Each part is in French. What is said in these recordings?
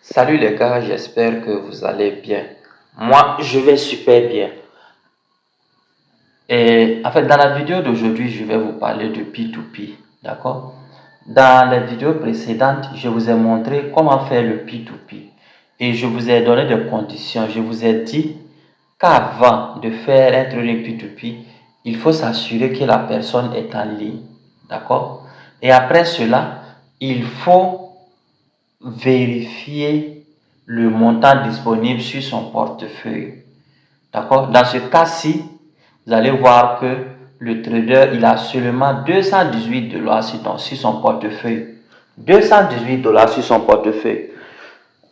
Salut les gars, j'espère que vous allez bien. Moi, je vais super bien. Et en fait, dans la vidéo d'aujourd'hui, je vais vous parler de P2P. D'accord? Dans la vidéo précédente, je vous ai montré comment faire le P2P. Et je vous ai donné des conditions. Je vous ai dit qu'avant de faire un trading P2P, il faut s'assurer que la personne est en ligne. D'accord? Et après cela, il faut vérifier le montant disponible sur son portefeuille. D'accord? Dans ce cas-ci, vous allez voir que le trader, il a seulement 218 $ sur son portefeuille. 218 $ sur son portefeuille.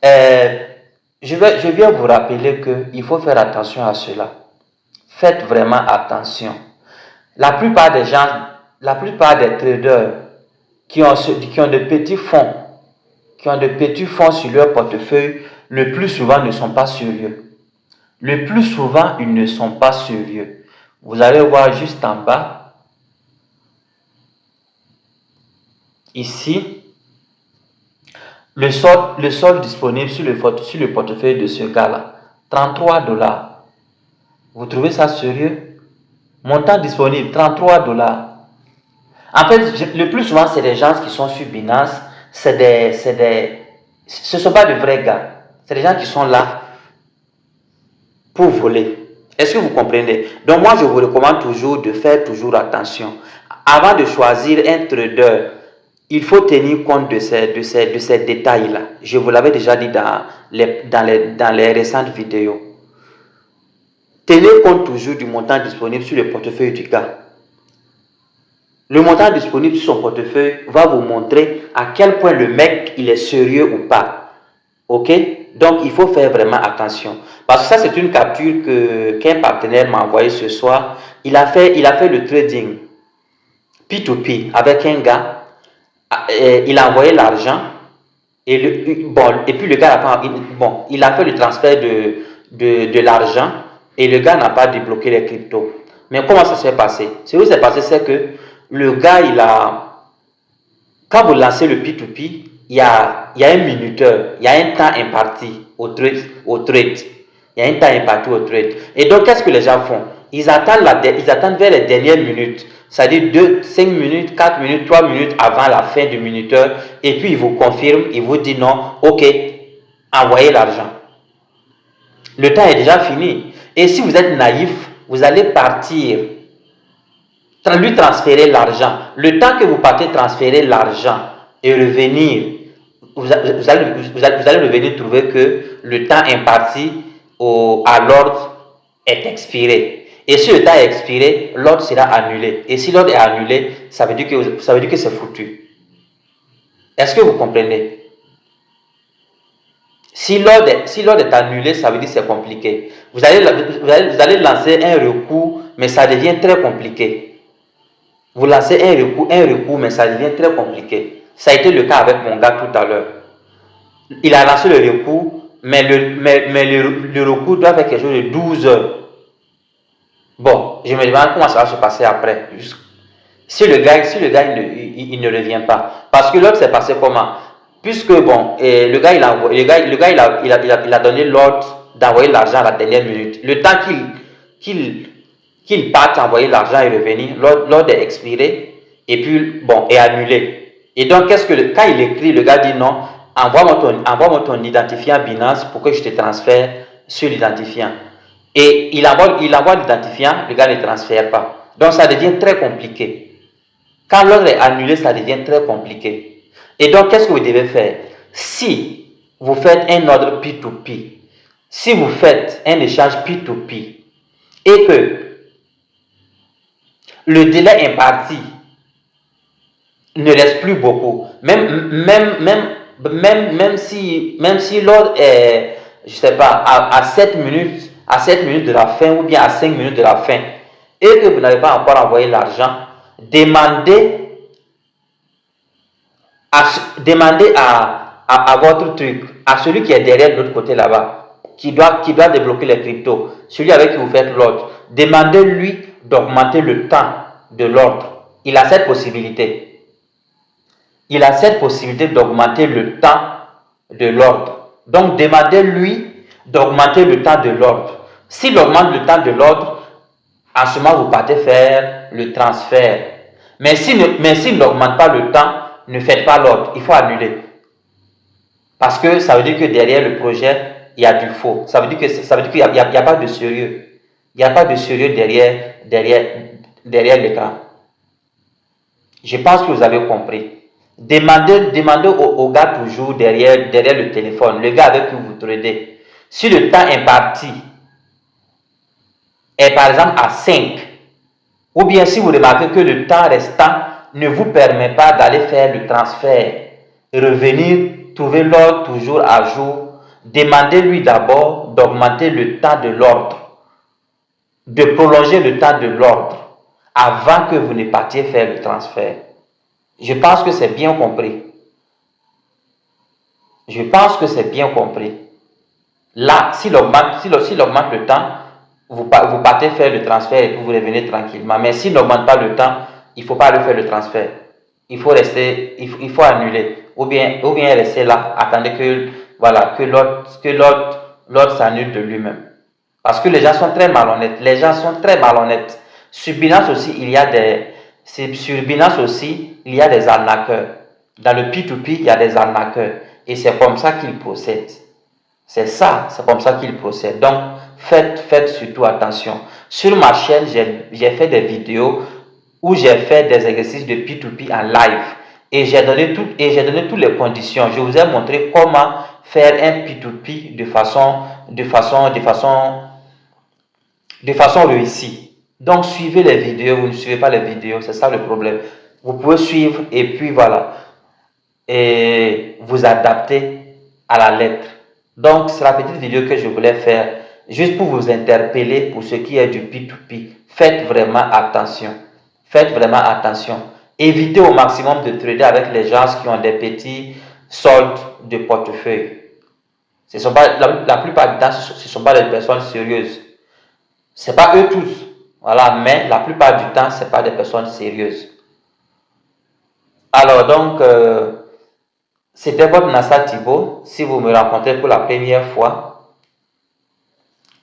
Je viens vous rappeler qu'il faut faire attention à cela. Faites vraiment attention. La plupart des gens, la plupart des traders qui ont de petits fonds, sur leur portefeuille, le plus souvent ne sont pas sérieux. Le plus souvent, ils ne sont pas sérieux. Vous allez voir juste en bas, ici, le solde disponible sur le portefeuille de ce gars-là, 33 $. Vous trouvez ça sérieux? Montant disponible, 33 $. En fait, le plus souvent, c'est des gens qui sont sur Binance. Ce ne sont pas de vrais gars. C'est des gens qui sont là pour voler. Est-ce que vous comprenez? Donc moi, je vous recommande toujours de faire toujours attention. Avant de choisir un trader, il faut tenir compte de ces détails-là. Je vous l'avais déjà dit dans les récentes vidéos. Tenez compte toujours du montant disponible sur le portefeuille du gars. Le montant disponible sur son portefeuille va vous montrer à quel point le mec il est sérieux ou pas. Ok? Donc il faut faire vraiment attention. Parce que ça c'est une capture qu'un partenaire m'a envoyé ce soir. Il a fait le trading P2P avec un gars. Il a envoyé l'argent. Et puis le gars il a fait le transfert de l'argent. Et le gars n'a pas débloqué les cryptos. Mais comment ça s'est passé? Ce qui s'est passé, c'est que le gars, quand vous lancez le P2P, il y a un minuteur, il y a un temps imparti au trade. Il y a un temps imparti au trade. Et donc, qu'est-ce que les gens font? Ils attendent vers les dernières minutes, c'est-à-dire 5 minutes, 4 minutes, 3 minutes avant la fin du minuteur, et puis ils vous confirment, ils vous disent non, ok, envoyez l'argent. Le temps est déjà fini. Et si vous êtes naïf, vous allez partir lui transférer l'argent. Le temps que vous partez transférer l'argent et revenir, vous allez revenir trouver que le temps imparti à l'ordre est expiré. Et si le temps est expiré, l'ordre sera annulé. Et si l'ordre est annulé, ça veut dire que c'est foutu. Est-ce que vous comprenez? Si l'ordre est annulé, ça veut dire que c'est compliqué. Vous allez lancer un recours, mais ça devient très compliqué. Vous lancez un recours, mais ça devient très compliqué. Ça a été le cas avec mon gars tout à l'heure. Il a lancé le recours, mais le recours doit faire quelque chose de 12 heures. Bon, je me demande comment ça va se passer après. Si le gars il ne revient pas. Parce que l'autre s'est passé comment? Puisque bon, le gars il a donné l'ordre d'envoyer l'argent à la dernière minute. Le temps qu'il parte envoyer l'argent et revenir, l'ordre est expiré et puis bon, est annulé. Et donc quand il écrit, le gars dit non, envoie-moi ton identifiant Binance pour que je te transfère sur l'identifiant. Et il envoie l'identifiant, le gars ne transfère pas. Donc ça devient très compliqué. Quand l'ordre est annulé, ça devient très compliqué. Et donc qu'est-ce que vous devez faire? Si vous faites un ordre P2P, si vous faites un échange P2P et que le délai imparti ne reste plus beaucoup, même si l'ordre est, je sais pas, à 7 minutes de la fin ou bien à 5 minutes de la fin et que vous n'avez pas encore envoyé l'argent, demandez à votre truc, à celui qui est derrière de l'autre côté là-bas, qui doit débloquer les cryptos, celui avec qui vous faites l'ordre, demandez-lui d'augmenter le temps de l'ordre. Il a cette possibilité. Il a cette possibilité d'augmenter le temps de l'ordre. Donc, demandez-lui d'augmenter le temps de l'ordre. S'il augmente le temps de l'ordre, en ce moment, vous partez faire le transfert. Mais s'il n'augmente pas le temps, ne faites pas l'ordre. Il faut annuler. Parce que ça veut dire que derrière le projet, il y a du faux. Ça veut dire qu'il n'y a pas de sérieux. Il n'y a pas de sérieux derrière l'écran. Je pense que vous avez compris. Demandez au gars toujours derrière le téléphone, le gars avec qui vous tradez. Si le temps imparti est par exemple à 5, ou bien si vous remarquez que le temps restant ne vous permet pas d'aller faire le transfert, revenir, trouver l'ordre toujours à jour, demandez-lui d'abord d'augmenter le temps de l'ordre, de prolonger le temps de l'ordre avant que vous ne partiez faire le transfert. Je pense que c'est bien compris. Je pense que c'est bien compris. Là, s'il augmente le temps, vous partez faire le transfert et puis vous revenez tranquillement. Mais s'il n'augmente pas le temps, il ne faut pas aller faire le transfert. Il faut rester, il faut annuler. Ou bien rester là, attendre que l'autre s'annule de lui-même. Parce que les gens sont très malhonnêtes. Les gens sont très malhonnêtes. Sur Binance aussi, il y a des arnaqueurs. Dans le P2P, il y a des arnaqueurs. Et c'est comme ça qu'ils procèdent. C'est comme ça qu'ils procèdent. Donc, faites surtout attention. Sur ma chaîne, j'ai fait des vidéos où j'ai fait des exercices de P2P en live. Et j'ai donné toutes les conditions. Je vous ai montré comment faire un P2P de façon réussie. Donc, suivez les vidéos. Vous ne suivez pas les vidéos. C'est ça le problème. Vous pouvez suivre et puis voilà. Et vous adapter à la lettre. Donc, c'est la petite vidéo que je voulais faire juste pour vous interpeller pour ce qui est du P2P. Faites vraiment attention. Faites vraiment attention. Évitez au maximum de trader avec les gens qui ont des petits soldes de portefeuille. Ce sont pas, la plupart du temps, ce ne sont pas des personnes sérieuses. Ce n'est pas eux tous. Voilà, mais la plupart du temps, ce n'est pas des personnes sérieuses. Alors, donc, c'était votre Nassar Thibault. Si vous me rencontrez pour la première fois,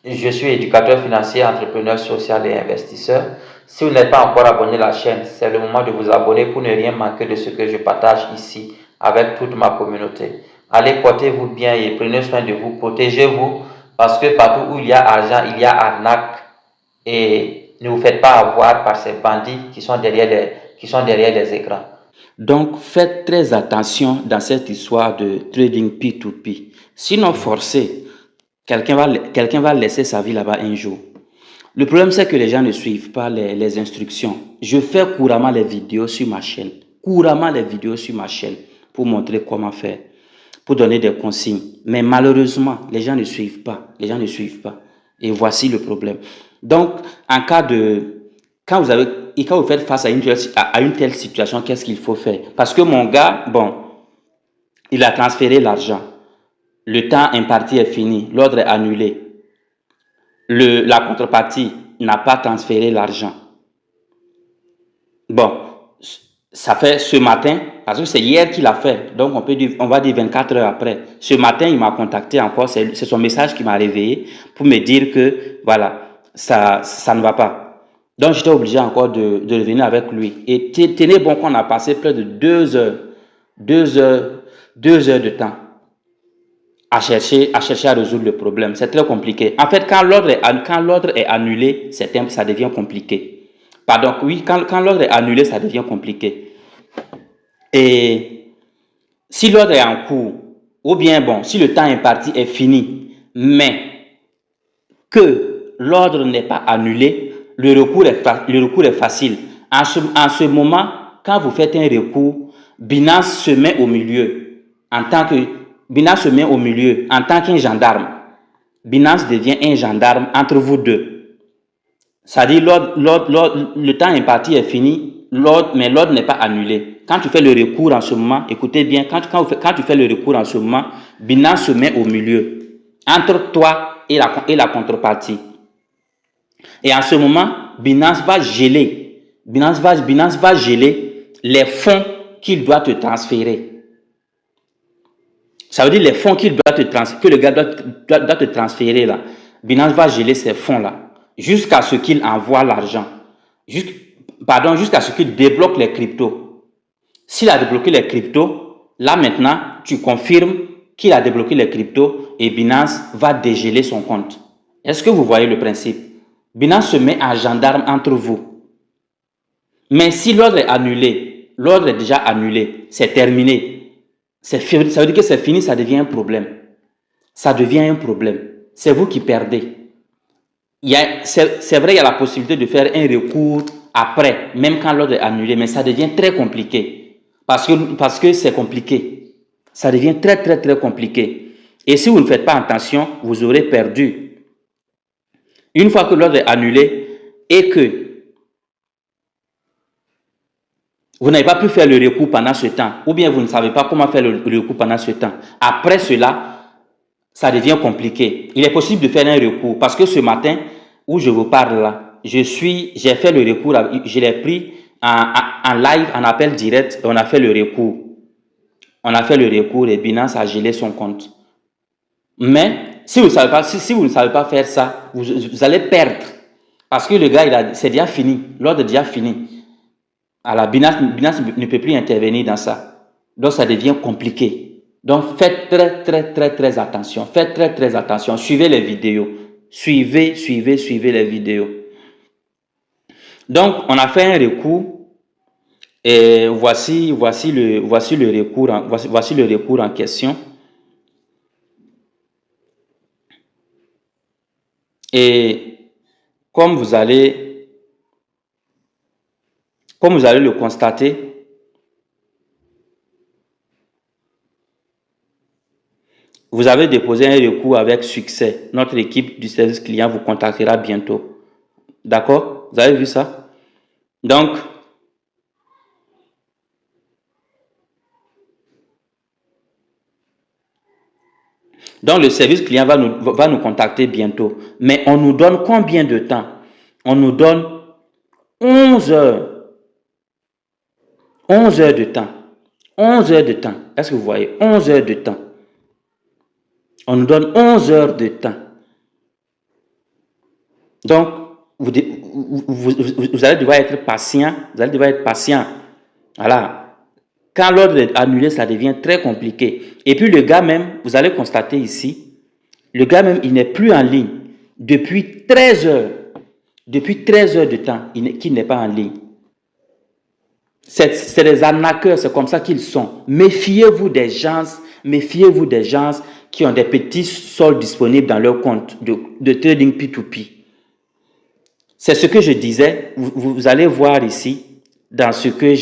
je suis éducateur financier, entrepreneur social et investisseur. Si vous n'êtes pas encore abonné à la chaîne, c'est le moment de vous abonner pour ne rien manquer de ce que je partage ici avec toute ma communauté. Allez, portez-vous bien et prenez soin de vous, protégez-vous parce que partout où il y a argent, il y a arnaque et ne vous faites pas avoir par ces bandits qui sont derrière les écrans. Donc, faites très attention dans cette histoire de trading P2P. Sinon, forcez, quelqu'un va laisser sa vie là-bas un jour. Le problème, c'est que les gens ne suivent pas les instructions. Je fais couramment les vidéos sur ma chaîne. Pour montrer comment faire, pour donner des consignes. Mais malheureusement, les gens ne suivent pas. Et voici le problème. Donc, quand vous faites face à une telle situation, qu'est-ce qu'il faut faire? Parce que mon gars, il a transféré l'argent. Le temps imparti est fini. L'ordre est annulé. La contrepartie n'a pas transféré l'argent. Ça fait ce matin, parce que c'est hier qu'il a fait. Donc, on va dire 24 heures après. Ce matin, il m'a contacté encore. C'est son message qui m'a réveillé pour me dire que, voilà, ça ne va pas. Donc, j'étais obligé encore de revenir avec lui. Et tenez bon qu'on a passé près de 2 heures de temps à chercher à résoudre le problème. C'est très compliqué. En fait, quand l'ordre est annulé, ça devient compliqué. Pardon, oui, quand l'ordre est annulé, ça devient compliqué. Et si l'ordre est en cours, ou bien si le temps imparti est fini, mais que l'ordre n'est pas annulé, le recours est facile. En ce moment, quand vous faites un recours, Binance se met au milieu en tant qu'un gendarme. Binance devient un gendarme entre vous deux. C'est-à-dire, le temps imparti est fini, mais l'ordre n'est pas annulé. Quand tu fais le recours en ce moment, écoutez bien, quand tu fais le recours en ce moment, Binance se met au milieu entre toi et la contrepartie. Et en ce moment, Binance va geler les fonds qu'il doit te transférer. Ça veut dire les fonds que le gars doit te transférer là. Binance va geler ces fonds-là jusqu'à ce qu'il envoie l'argent. Jusqu'à ce qu'il débloque les cryptos. S'il a débloqué les cryptos, là maintenant, tu confirmes qu'il a débloqué les cryptos et Binance va dégeler son compte. Est-ce que vous voyez le principe? Binance se met en gendarme entre vous. Mais si l'ordre est annulé, l'ordre est déjà annulé, c'est terminé. Ça veut dire que c'est fini, ça devient un problème. Ça devient un problème. C'est vous qui perdez. C'est vrai, il y a la possibilité de faire un recours après, même quand l'ordre est annulé, mais ça devient très compliqué. Parce que c'est compliqué. Ça devient très, très, très compliqué. Et si vous ne faites pas attention, vous aurez perdu. Une fois que l'ordre est annulé et que vous n'avez pas pu faire le recours pendant ce temps, ou bien vous ne savez pas comment faire le recours pendant ce temps. Après cela, ça devient compliqué. Il est possible de faire un recours parce que ce matin, où je vous parle là, j'ai fait le recours, je l'ai pris en live, en appel direct, et on a fait le recours. On a fait le recours et Binance a gelé son compte. Mais si vous ne savez pas faire ça, vous allez perdre. Parce que le gars, c'est déjà fini. L'ordre est déjà fini. Alors, Binance ne peut plus intervenir dans ça. Donc, ça devient compliqué. Donc, faites très, très, très, très attention. Faites très, très attention. Suivez les vidéos. Suivez les vidéos. Donc, on a fait un recours. Et voici le recours en question. Et comme vous allez le constater, vous avez déposé un recours avec succès. Notre équipe du service client vous contactera bientôt. D'accord? Vous avez vu ça? Donc, le service client va nous contacter bientôt. Mais on nous donne combien de temps? On nous donne 11 heures. 11 heures de temps. 11 heures de temps. Est-ce que vous voyez? 11 heures de temps. On nous donne 11 heures de temps. Donc, vous allez devoir être patient. Vous allez devoir être patient. Voilà. Quand l'ordre est annulé, ça devient très compliqué. Et puis le gars même, vous allez constater ici, le gars même, il n'est plus en ligne depuis 13 heures. Depuis 13 heures de temps qu'il n'est pas en ligne. C'est des arnaqueurs, c'est comme ça qu'ils sont. Méfiez-vous des gens qui ont des petits soldes disponibles dans leur compte de trading P2P. C'est ce que je disais. Vous allez voir ici, dans ce que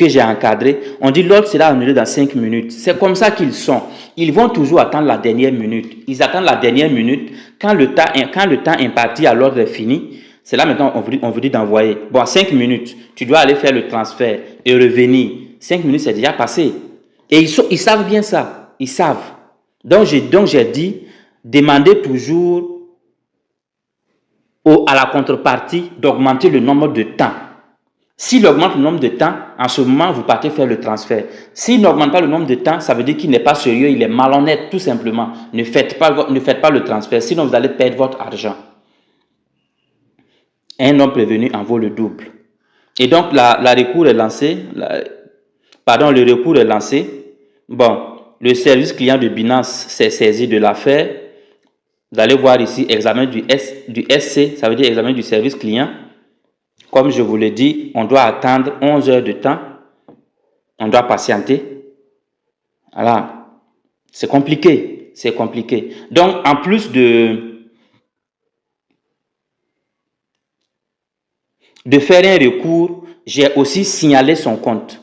j'ai encadré. On dit l'ordre sera annulé dans 5 minutes. C'est comme ça qu'ils sont. Ils vont toujours attendre la dernière minute. Ils attendent la dernière minute. Quand le temps imparti à l'ordre est fini, c'est là maintenant on vous dit d'envoyer. Bon, 5 minutes, tu dois aller faire le transfert et revenir. 5 minutes, c'est déjà passé. Et ils savent bien ça. Ils savent. Donc j'ai dit, demandez toujours à la contrepartie d'augmenter le nombre de temps. S'il augmente le nombre de temps, en ce moment, vous partez faire le transfert. S'il n'augmente pas le nombre de temps, ça veut dire qu'il n'est pas sérieux, il est malhonnête, tout simplement. Ne faites pas le transfert, sinon vous allez perdre votre argent. Un homme prévenu en vaut le double. Et donc, le recours est lancé. Bon, le service client de Binance s'est saisi de l'affaire. Vous allez voir ici, examen du SC, ça veut dire examen du service client. Comme je vous l'ai dit, on doit attendre 11 heures de temps. On doit patienter. Voilà. C'est compliqué. C'est compliqué. Donc, en plus de faire un recours, j'ai aussi signalé son compte.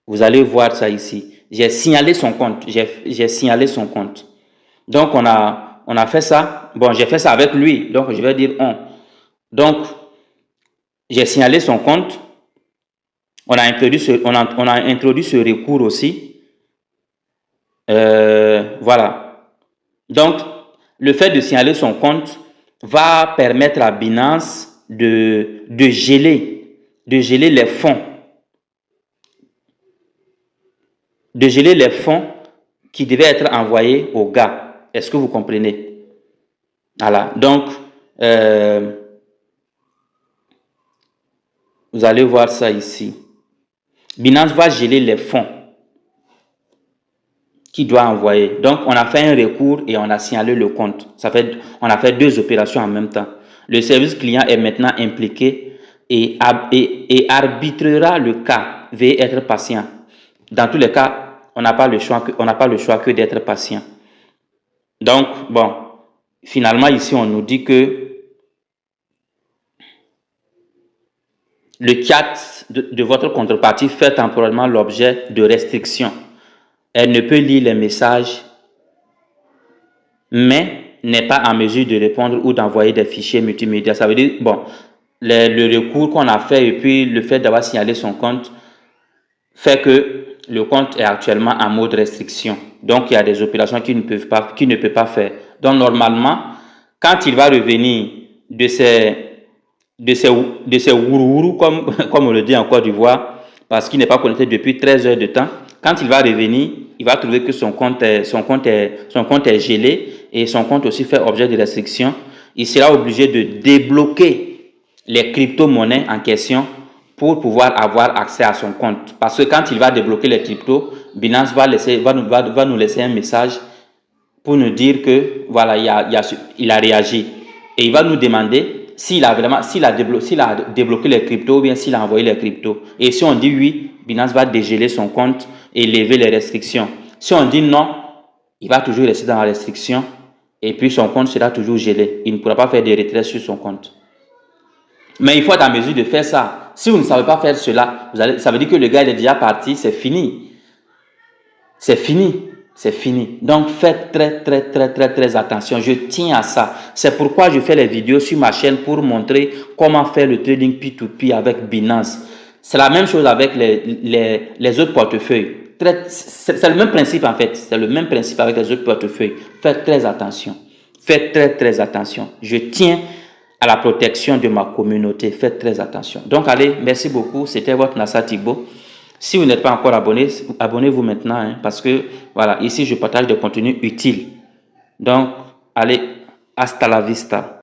Vous allez voir ça ici. J'ai signalé son compte. J'ai signalé son compte. Donc, on a fait ça. Bon, j'ai fait ça avec lui. Donc, je vais dire on. Donc, j'ai signalé son compte. On a introduit ce recours aussi. Voilà. Donc, le fait de signaler son compte va permettre à Binance de geler les fonds. geler les fonds qui devaient être envoyés aux gars. Est-ce que vous comprenez? Voilà. Donc, vous allez voir ça ici. Binance va geler les fonds qu'il doit envoyer. Donc, on a fait un recours et on a signalé le compte. On a fait 2 opérations en même temps. Le service client est maintenant impliqué et arbitrera le cas. Veuillez être patient. Dans tous les cas, on n'a pas le choix que d'être patient. Donc, bon, finalement, ici, on nous dit que le chat de votre contrepartie fait temporairement l'objet de restrictions. Elle ne peut lire les messages, mais n'est pas en mesure de répondre ou d'envoyer des fichiers multimédia. Ça veut dire, bon, le recours qu'on a fait et puis le fait d'avoir signalé son compte fait que le compte est actuellement en mode restriction. Donc, il y a des opérations qu'il ne peut pas faire. Donc, normalement, quand il va revenir de ces wourourou, comme on le dit en Côte d'Ivoire, parce qu'il n'est pas connecté depuis 13 heures de temps, quand il va revenir, il va trouver que son compte est gelé et son compte aussi fait objet de restriction. Il sera obligé de débloquer les crypto-monnaies en question pour pouvoir avoir accès à son compte. Parce que quand il va débloquer les cryptos, Binance va nous laisser un message pour nous dire que voilà, il a réagi. Et il va nous demander s'il a débloqué les cryptos ou bien s'il a envoyé les cryptos. Et si on dit oui, Binance va dégeler son compte et lever les restrictions. Si on dit non, il va toujours rester dans la restriction et puis son compte sera toujours gelé. Il ne pourra pas faire de retrait sur son compte. Mais il faut être en mesure de faire ça. Si vous ne savez pas faire cela, ça veut dire que le gars il est déjà parti, c'est fini. C'est fini. C'est fini. Donc, faites très attention. Je tiens à ça. C'est pourquoi je fais les vidéos sur ma chaîne pour montrer comment faire le trading P2P avec Binance. C'est la même chose avec les autres portefeuilles. C'est le même principe en fait. C'est le même principe avec les autres portefeuilles. Faites très attention. Faites très attention. Je tiens à la protection de ma communauté. Faites très attention. Donc, allez, merci beaucoup. C'était votre Nassa Thibault. Si vous n'êtes pas encore abonné, abonnez-vous maintenant, hein, parce que voilà, ici je partage des contenus utiles. Donc, allez, hasta la vista.